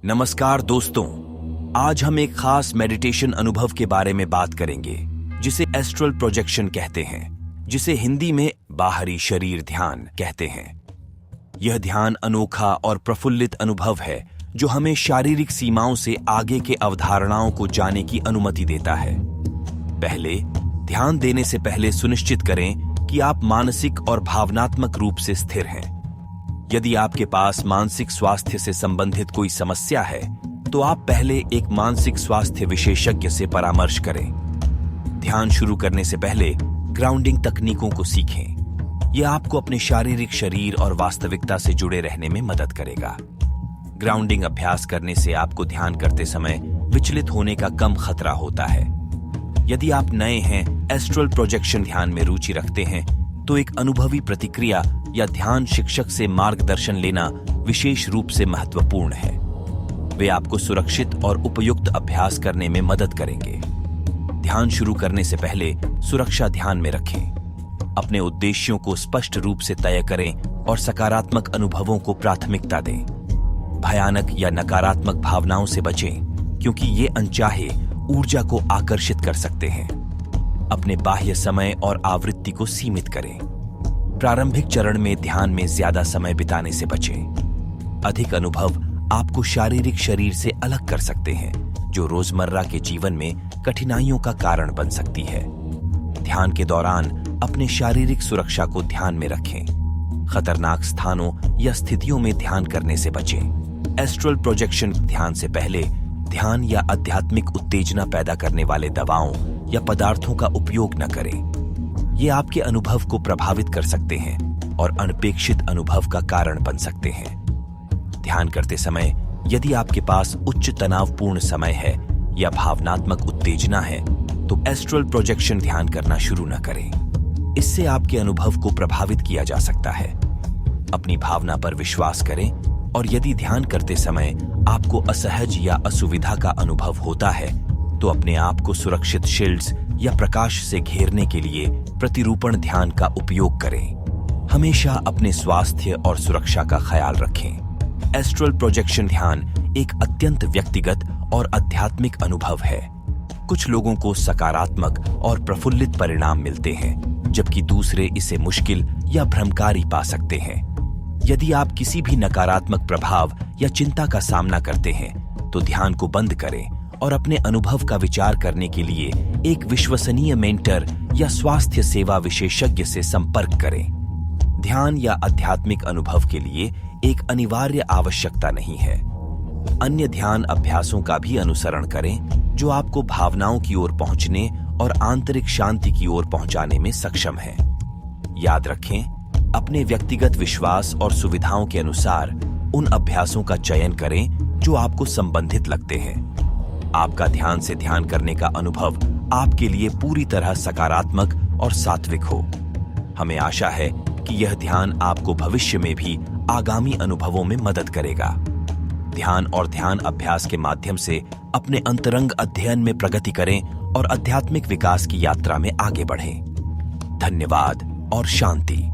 नमस्कार दोस्तों, आज हम एक खास मेडिटेशन अनुभव के बारे में बात करेंगे जिसे एस्ट्रल प्रोजेक्शन कहते हैं, जिसे हिंदी में बाहरी शरीर ध्यान कहते हैं। यह ध्यान अनोखा और प्रफुल्लित अनुभव है जो हमें शारीरिक सीमाओं से आगे के अवधारणाओं को जाने की अनुमति देता है। पहले, ध्यान देने से पहले सुनिश्चित करें कि आप मानसिक और भावनात्मक रूप से स्थिर हैं। यदि आपके पास मानसिक स्वास्थ्य से संबंधित कोई समस्या है, तो आप पहले एक मानसिक स्वास्थ्य विशेषज्ञ से परामर्श करें। ध्यान शुरू करने से पहले ग्राउंडिंग तकनीकों को सीखें। यह आपको अपने शारीरिक शरीर और वास्तविकता से जुड़े रहने में मदद करेगा। ग्राउंडिंग अभ्यास करने से आपको ध्यान करते समय विचलित होने का कम खतरा होता है। यदि आप नए हैं, एस्ट्रल प्रोजेक्शन ध्यान में रुचि रखते हैं, तो एक अनुभवी प्रतिक्रिया या ध्यान शिक्षक से मार्गदर्शन लेना विशेष रूप से महत्वपूर्ण है। वे आपको सुरक्षित और उपयुक्त अभ्यास करने में मदद करेंगे। ध्यान शुरू करने से पहले सुरक्षा ध्यान में रखें। अपने उद्देश्यों को स्पष्ट रूप से तय करें और सकारात्मक अनुभवों को प्राथमिकता दें। भयानक या नकारात्मक भावनाओं से बचें, क्योंकि ये अनचाहे ऊर्जा को आकर्षित कर सकते हैं। अपने बाह्य समय और आवृत्ति को सीमित करें। प्रारंभिक चरण में ध्यान में ज्यादा समय बिताने से बचें। अधिक अनुभव आपको शारीरिक शरीर से अलग कर सकते हैं, जो रोजमर्रा के जीवन में कठिनाइयों का कारण बन सकती है। ध्यान के दौरान अपने शारीरिक सुरक्षा को ध्यान में रखें। खतरनाक स्थानों या स्थितियों में ध्यान करने से बचें। एस्ट्रल प्रोजेक्शन ध्यान से पहले ध्यान या आध्यात्मिक उत्तेजना पैदा करने वाले दवाओं या पदार्थों का उपयोग न करें। ये आपके अनुभव को प्रभावित कर सकते हैं और अनपेक्षित अनुभव का कारण बन सकते हैं। ध्यान करते समय यदि आपके पास उच्च तनावपूर्ण समय है या भावनात्मक उत्तेजना है, तो एस्ट्रल प्रोजेक्शन ध्यान करना शुरू न करें। इससे आपके अनुभव को प्रभावित किया जा सकता है। अपनी भावना पर विश्वास करें, और यदि ध्यान करते समय आपको असहज या असुविधा का अनुभव होता है, तो अपने आप को सुरक्षित शील्ड्स या प्रकाश से घेरने के लिए प्रतिरूपण ध्यान का उपयोग करें। हमेशा अपने स्वास्थ्य और सुरक्षा का ख्याल रखें। एस्ट्रल प्रोजेक्शन ध्यान एक अत्यंत व्यक्तिगत और आध्यात्मिक अनुभव है। कुछ लोगों को सकारात्मक और प्रफुल्लित परिणाम मिलते हैं, जबकि दूसरे इसे मुश्किल या भ्रमकारी पा सकते हैं। यदि आप किसी भी नकारात्मक प्रभाव या चिंता का सामना करते हैं, तो ध्यान को बंद करें और अपने अनुभव का विचार करने के लिए एक विश्वसनीय मेंटर या स्वास्थ्य सेवा विशेषज्ञ से संपर्क करें। ध्यान या आध्यात्मिक अनुभव के लिए एक अनिवार्य आवश्यकता नहीं है। अन्य ध्यान अभ्यासों का भी अनुसरण करें जो आपको भावनाओं की ओर पहुंचने और आंतरिक शांति की ओर पहुंचाने में सक्षम हैं। याद रखें, अपने व्यक्तिगत विश्वास और सुविधाओं के अनुसार उन अभ्यासों का चयन करें जो आपको संबंधित लगते हैं। आपका ध्यान से ध्यान करने का अनुभव आपके लिए पूरी तरह सकारात्मक और सात्विक हो। हमें आशा है कि यह ध्यान आपको भविष्य में भी आगामी अनुभवों में मदद करेगा। ध्यान और ध्यान अभ्यास के माध्यम से अपने अंतरंग अध्ययन में प्रगति करें और आध्यात्मिक विकास की यात्रा में आगे बढ़ें। धन्यवाद और शांति।